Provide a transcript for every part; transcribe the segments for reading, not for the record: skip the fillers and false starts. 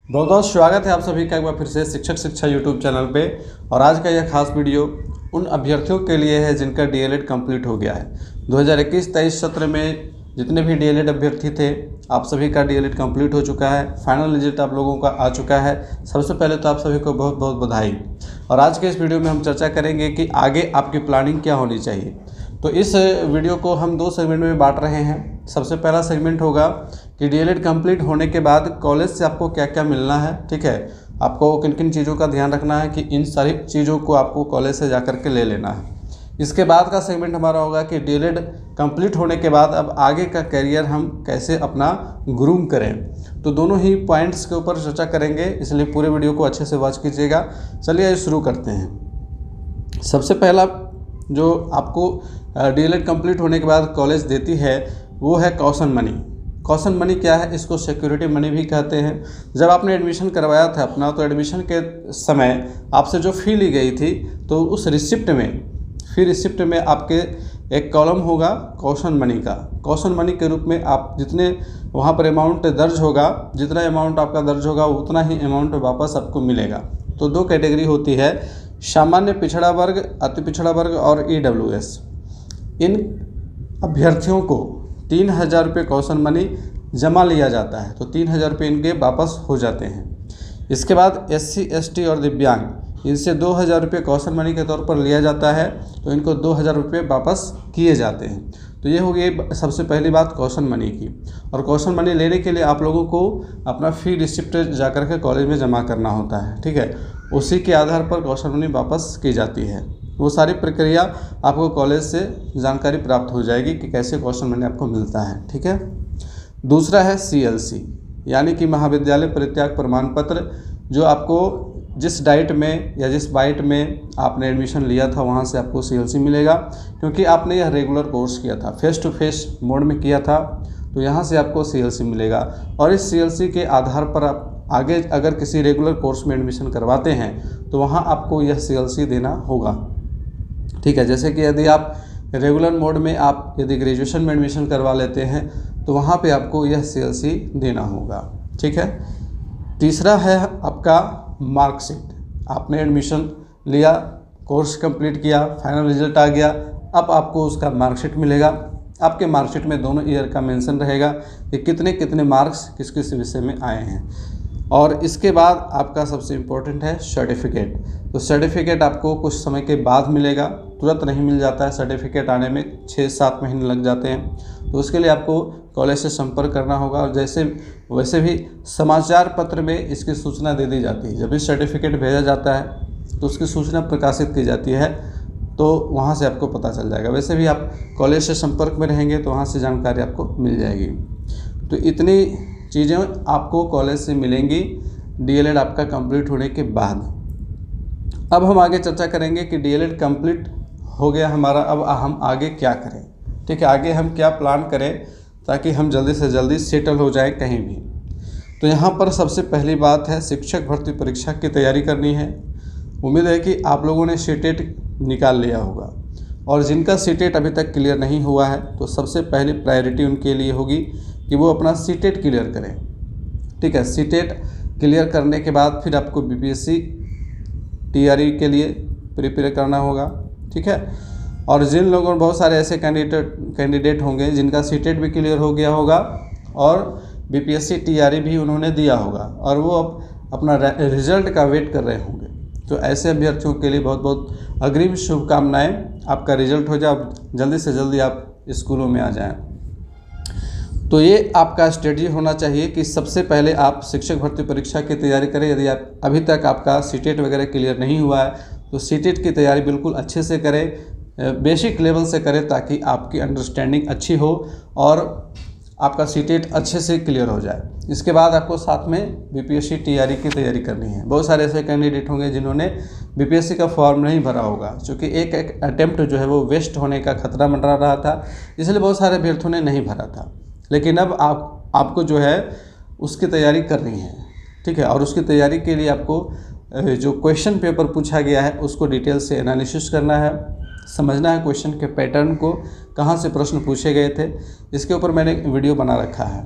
बहुत बहुत स्वागत है आप सभी का एक बार फिर से शिक्षक शिक्षा यूट्यूब चैनल पे। और आज का यह खास वीडियो उन अभ्यर्थियों के लिए है जिनका डीएलएड कंप्लीट हो गया है। 2021-23 सत्र में जितने भी डीएलएड अभ्यर्थी थे आप सभी का डीएलएड कंप्लीट हो चुका है। फाइनल रिजल्ट आप लोगों का आ चुका है। सबसे पहले तो आप सभी को बहुत बहुत बधाई। और आज के इस वीडियो में हम चर्चा करेंगे कि आगे आपकी प्लानिंग क्या होनी चाहिए। तो इस वीडियो को हम दो सेगमेंट में बांट रहे हैं। सबसे पहला सेगमेंट होगा कि डीएलएड कंप्लीट होने के बाद कॉलेज से आपको क्या क्या मिलना है, ठीक है, आपको किन किन चीज़ों का ध्यान रखना है कि इन सारी चीज़ों को आपको कॉलेज से जाकर के ले लेना है। इसके बाद का सेगमेंट हमारा होगा कि डीएलएड कंप्लीट होने के बाद अब आगे का करियर हम कैसे अपना ग्रूम करें। तो दोनों ही पॉइंट्स के ऊपर चर्चा करेंगे, इसलिए पूरे वीडियो को अच्छे से वॉच कीजिएगा। चलिए शुरू करते हैं। सबसे पहला जो आपको डीएलएड कंप्लीट होने के बाद कॉलेज देती है वो है कॉशन मनी। कॉशन मनी क्या है? इसको सिक्योरिटी मनी भी कहते हैं। जब आपने एडमिशन करवाया था अपना, तो एडमिशन के समय आपसे जो फ़ी ली गई थी, तो उस रिसिप्ट में आपके एक कॉलम होगा कॉशन मनी का। कॉशन मनी के रूप में आप जितने वहाँ पर अमाउंट दर्ज होगा, जितना अमाउंट आपका दर्ज होगा उतना ही अमाउंट वापस आपको मिलेगा। तो दो कैटेगरी होती है, सामान्य पिछड़ा वर्ग, अति पिछड़ा वर्ग और EWS। इन अभ्यर्थियों को 3,000 रुपये कॉशन मनी जमा लिया जाता है, तो 3,000 रुपये इनके वापस हो जाते हैं। इसके बाद SC ST और दिव्यांग, इनसे 2,000 रुपये कॉशन मनी के तौर पर लिया जाता है, तो इनको 2,000 रुपये वापस किए जाते हैं। तो ये हो गई सबसे पहली बात कॉशन मनी की। और कॉशन मनी लेने के लिए आप लोगों को अपना फ़ी रिसिप्ट जा कर के कॉलेज में जमा करना होता है, ठीक है। उसी के आधार पर कॉशन मनी वापस की जाती है। वो सारी प्रक्रिया आपको कॉलेज से जानकारी प्राप्त हो जाएगी कि कैसे कॉशन मनी आपको मिलता है, ठीक है। दूसरा है CLC, यानी कि महाविद्यालय परित्याग प्रमाण पत्र, जो आपको जिस डाइट में या जिस बाइट में आपने एडमिशन लिया था वहाँ से आपको CLC मिलेगा, क्योंकि आपने यह रेगुलर कोर्स किया था, फेस टू फेस मोड में किया था, तो यहाँ से आपको CLC मिलेगा। और इस CLC के आधार पर आप आगे अगर किसी रेगुलर कोर्स में एडमिशन करवाते हैं तो वहाँ आपको यह CLC देना होगा, ठीक है। जैसे कि यदि आप रेगुलर मोड में आप यदि ग्रेजुएशन में एडमिशन करवा लेते हैं तो वहाँ पे आपको यह CLC देना होगा, ठीक है। तीसरा है आपका मार्कशीट। आपने एडमिशन लिया, कोर्स कंप्लीट किया, फाइनल रिजल्ट आ गया, अब आपको उसका मार्कशीट मिलेगा। आपके मार्कशीट में दोनों ईयर का मेंशन रहेगा कि कितने कितने मार्क्स किस किस विषय में आए हैं। और इसके बाद आपका सबसे इम्पोर्टेंट है सर्टिफिकेट। तो सर्टिफिकेट आपको कुछ समय के बाद मिलेगा, तुरंत नहीं मिल जाता है। सर्टिफिकेट आने में 6-7 महीने लग जाते हैं, तो उसके लिए आपको कॉलेज से संपर्क करना होगा। और वैसे भी समाचार पत्र में इसकी सूचना दे दी जाती है। जब भी सर्टिफिकेट भेजा जाता है तो उसकी सूचना प्रकाशित की जाती है, तो वहाँ से आपको पता चल जाएगा। वैसे भी आप कॉलेज से संपर्क में रहेंगे तो वहाँ से जानकारी आपको मिल जाएगी। तो इतनी चीज़ें आपको कॉलेज से मिलेंगी डीएलएड आपका कंप्लीट होने के बाद। अब हम आगे चर्चा करेंगे कि डीएलएड कंप्लीट हो गया हमारा, अब हम आगे क्या करें, ठीक है। आगे हम क्या प्लान करें ताकि हम जल्दी से जल्दी सेटल हो जाए कहीं भी। तो यहाँ पर सबसे पहली बात है शिक्षक भर्ती परीक्षा की तैयारी करनी है। उम्मीद है कि आप लोगों ने सीटेट निकाल लिया होगा, और जिनका सीटेट अभी तक क्लियर नहीं हुआ है तो सबसे पहली प्रायोरिटी उनके लिए होगी कि वो अपना सीटेट क्लियर करें, ठीक है। सीटेट क्लियर करने के बाद फिर आपको BPSC TRE के लिए प्रिपेयर करना होगा, ठीक है। और जिन लोगों, बहुत सारे ऐसे कैंडिडेट होंगे जिनका सीटेट भी क्लियर हो गया होगा और BPSC TRE भी उन्होंने दिया होगा, और वो अब अपना रिजल्ट का वेट कर रहे होंगे। तो ऐसे अभ्यर्थियों के लिए बहुत बहुत अग्रिम शुभकामनाएं। आपका रिजल्ट हो जाए, जल्दी से जल्दी आप स्कूलों में आ जाएं। तो ये आपका स्ट्रेटजी होना चाहिए कि सबसे पहले आप शिक्षक भर्ती परीक्षा की तैयारी करें। यदि आप अभी तक आपका सीटेट वगैरह क्लियर नहीं हुआ है तो सीटेट की तैयारी बिल्कुल अच्छे से करें, बेसिक लेवल से करें, ताकि आपकी अंडरस्टैंडिंग अच्छी हो और आपका सीटेट अच्छे से क्लियर हो जाए। इसके बाद आपको साथ में BPSC TRE की तैयारी करनी है। बहुत सारे ऐसे कैंडिडेट होंगे जिन्होंने BPSC का फॉर्म नहीं भरा होगा, क्योंकि एक अटैम्प्ट जो है वो वेस्ट होने का खतरा मंडरा रहा था, इसलिए बहुत सारे अभ्यर्थियों ने नहीं भरा था। लेकिन अब आपको जो है उसकी तैयारी करनी है, ठीक है। और उसकी तैयारी के लिए आपको जो क्वेश्चन पेपर पूछा गया है उसको डिटेल से एनालिसिस करना है, समझना है क्वेश्चन के पैटर्न को, कहाँ से प्रश्न पूछे गए थे। इसके ऊपर मैंने वीडियो बना रखा है,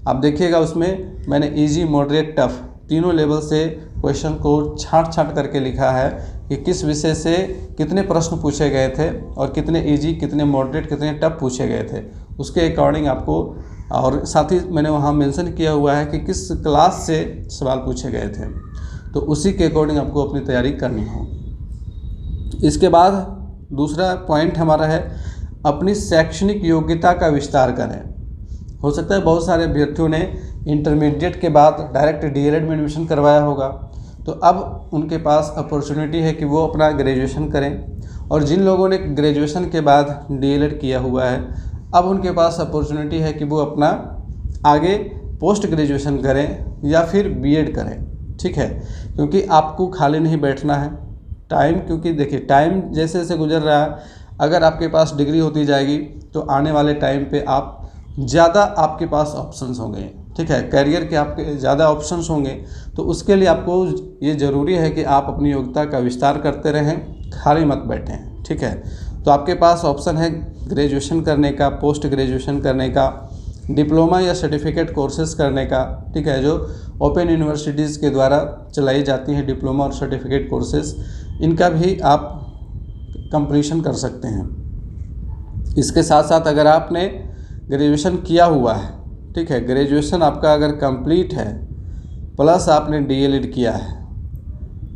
आप देखिएगा। उसमें मैंने इजी, मॉडरेट, टफ तीनों लेवल से क्वेश्चन को छांट करके लिखा है कि किस विषय से कितने प्रश्न पूछे गए थे और कितने इजी, कितने मॉडरेट, कितने टफ पूछे गए थे, उसके अकॉर्डिंग आपको, और साथ ही मैंने वहाँ मेंशन किया हुआ है कि किस क्लास से सवाल पूछे गए थे, तो उसी के अकॉर्डिंग आपको अपनी तैयारी करनी हो। इसके बाद दूसरा पॉइंट हमारा है अपनी शैक्षणिक योग्यता का विस्तार करें। हो सकता है बहुत सारे अभ्यर्थियों ने इंटरमीडिएट के बाद डायरेक्ट डीएलएड में एडमिशन करवाया होगा, तो अब उनके पास अपॉर्चुनिटी है कि वो अपना ग्रेजुएशन करें। और जिन लोगों ने ग्रेजुएशन के बाद डीएलएड किया हुआ है, अब उनके पास अपॉर्चुनिटी है कि वो अपना आगे पोस्ट ग्रेजुएशन करें या फिर बीएड करें। ठीक है, क्योंकि आपको खाली नहीं बैठना है। टाइम, क्योंकि देखिए टाइम जैसे जैसे गुजर रहा है, अगर आपके पास डिग्री होती जाएगी तो आने वाले टाइम पे आप ज़्यादा आपके पास ऑप्शंस होंगे। ठीक है, करियर के आपके ज़्यादा ऑप्शंस होंगे, तो उसके लिए आपको ये ज़रूरी है कि आप अपनी योग्यता का विस्तार करते रहें, खाली मत बैठें। ठीक है, तो आपके पास ऑप्शन है ग्रेजुएशन करने का, पोस्ट ग्रेजुएशन करने का, डिप्लोमा या सर्टिफिकेट कोर्सेज करने का। ठीक है, जो ओपन यूनिवर्सिटीज़ के द्वारा चलाई जाती हैं डिप्लोमा और सर्टिफिकेट कोर्सेज, इनका भी आप कंप्लीशन कर सकते हैं। इसके साथ साथ अगर आपने ग्रेजुएशन किया हुआ है, ठीक है, ग्रेजुएशन आपका अगर कंप्लीट है प्लस आपने डीएलएड किया है,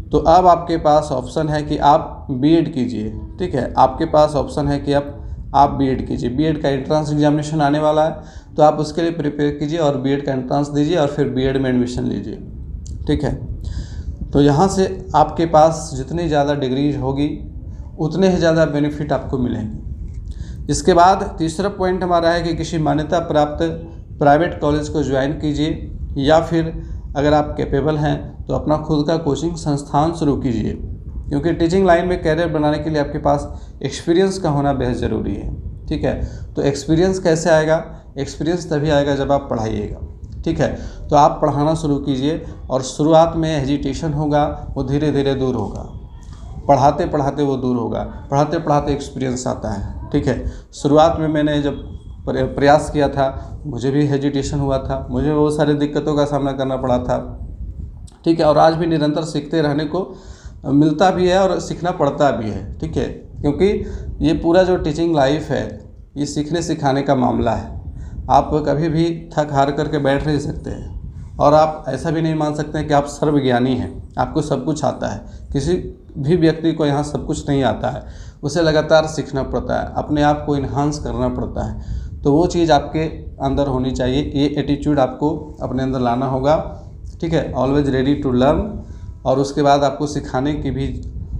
तो अब आपके पास ऑप्शन है कि आप बीएड कीजिए। ठीक है, आपके पास ऑप्शन है कि आप बीएड कीजिए। बीएड का एंट्रेंस एग्जामिनेशन आने वाला है, तो आप उसके लिए प्रिपेयर कीजिए और बीएड का एंट्रेंस दीजिए और फिर बीएड में एडमिशन लीजिए। ठीक है, तो यहाँ से आपके पास जितनी ज़्यादा डिग्री होगी उतने ही ज़्यादा बेनिफिट आपको मिलेंगे। इसके बाद तीसरा पॉइंट हमारा है कि किसी मान्यता प्राप्त प्राइवेट कॉलेज को ज्वाइन कीजिए, या फिर अगर आप कैपेबल हैं तो अपना खुद का कोचिंग संस्थान शुरू कीजिए, क्योंकि टीचिंग लाइन में कैरियर बनाने के लिए आपके पास एक्सपीरियंस का होना बेहद ज़रूरी है। ठीक है, तो एक्सपीरियंस कैसे आएगा? एक्सपीरियंस तभी आएगा जब आप पढ़ाइएगा। ठीक है, तो आप पढ़ाना शुरू कीजिए और शुरुआत में हेजिटेशन होगा, वो धीरे धीरे दूर होगा। पढ़ाते पढ़ाते वो दूर होगा, पढ़ाते पढ़ाते एक्सपीरियंस आता है। ठीक है, शुरुआत में मैंने जब प्रयास किया था, मुझे भी हेजिटेशन हुआ था, मुझे बहुत सारी दिक्कतों का सामना करना पड़ा था। ठीक है, और आज भी निरंतर सीखते रहने को मिलता भी है और सीखना पड़ता भी है। ठीक है, क्योंकि ये पूरा जो टीचिंग लाइफ है ये सीखने सिखाने का मामला है। आप कभी भी थक हार करके बैठ नहीं सकते हैं, और आप ऐसा भी नहीं मान सकते हैं कि आप सर्वज्ञानी हैं, आपको सब कुछ आता है। किसी भी व्यक्ति को यहाँ सब कुछ नहीं आता है, उसे लगातार सीखना पड़ता है, अपने आप को इन्हांस करना पड़ता है। तो वो चीज़ आपके अंदर होनी चाहिए, ये एटीट्यूड आपको अपने अंदर लाना होगा। ठीक है, ऑलवेज रेडी टू लर्न। और उसके बाद आपको सिखाने की भी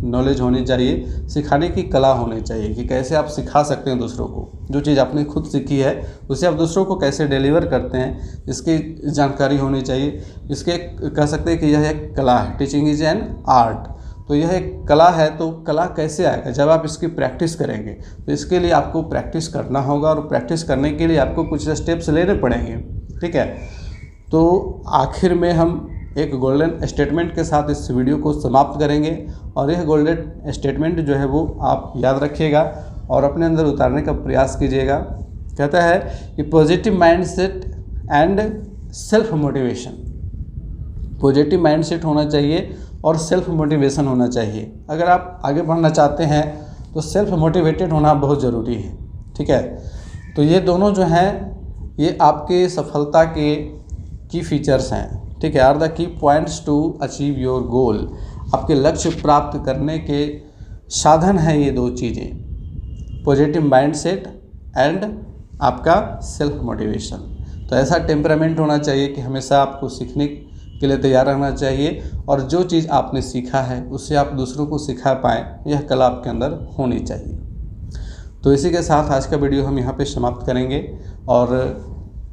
नॉलेज होनी चाहिए, सिखाने की कला होनी चाहिए कि कैसे आप सिखा सकते हैं दूसरों को। जो चीज़ आपने खुद सीखी है उसे आप दूसरों को कैसे डिलीवर करते हैं, इसकी जानकारी होनी चाहिए। इसके कह सकते हैं कि यह एक कला है, टीचिंग इज एन आर्ट। तो यह एक कला है, तो कला कैसे आएगा? जब आप इसकी प्रैक्टिस करेंगे। तो इसके लिए आपको प्रैक्टिस करना होगा, और प्रैक्टिस करने के लिए आपको कुछ स्टेप्स लेने पड़ेंगे। ठीक है, तो आखिर में हम एक गोल्डन स्टेटमेंट के साथ इस वीडियो को समाप्त करेंगे, और यह गोल्डन स्टेटमेंट जो है वो आप याद रखिएगा और अपने अंदर उतारने का प्रयास कीजिएगा। कहता है कि positive mindset and self motivation. Positive mindset होना चाहिए और सेल्फ मोटिवेशन होना चाहिए। अगर आप आगे बढ़ना चाहते हैं तो सेल्फ मोटिवेटेड होना बहुत ज़रूरी है। ठीक है, तो ये दोनों जो हैं ये आपके सफलता के की फीचर्स हैं। ठीक है, are the key points to achieve your goal. आपके लक्ष्य प्राप्त करने के साधन हैं ये दो चीज़ें, पॉजिटिव माइंडसेट एंड आपका सेल्फ मोटिवेशन। तो ऐसा टेम्परामेंट होना चाहिए कि हमेशा आपको सीखने के लिए तैयार रहना चाहिए, और जो चीज़ आपने सीखा है उससे आप दूसरों को सिखा पाएँ, यह कला आपके अंदर होनी चाहिए। तो इसी के साथ आज का वीडियो हम यहाँ पे समाप्त करेंगे, और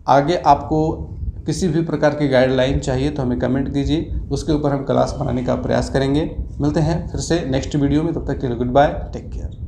आगे आपको किसी भी प्रकार की गाइडलाइन चाहिए तो हमें कमेंट कीजिए, उसके ऊपर हम क्लास बनाने का प्रयास करेंगे। मिलते हैं फिर से नेक्स्ट वीडियो में, तब तक के लिए गुड बाय, टेक केयर।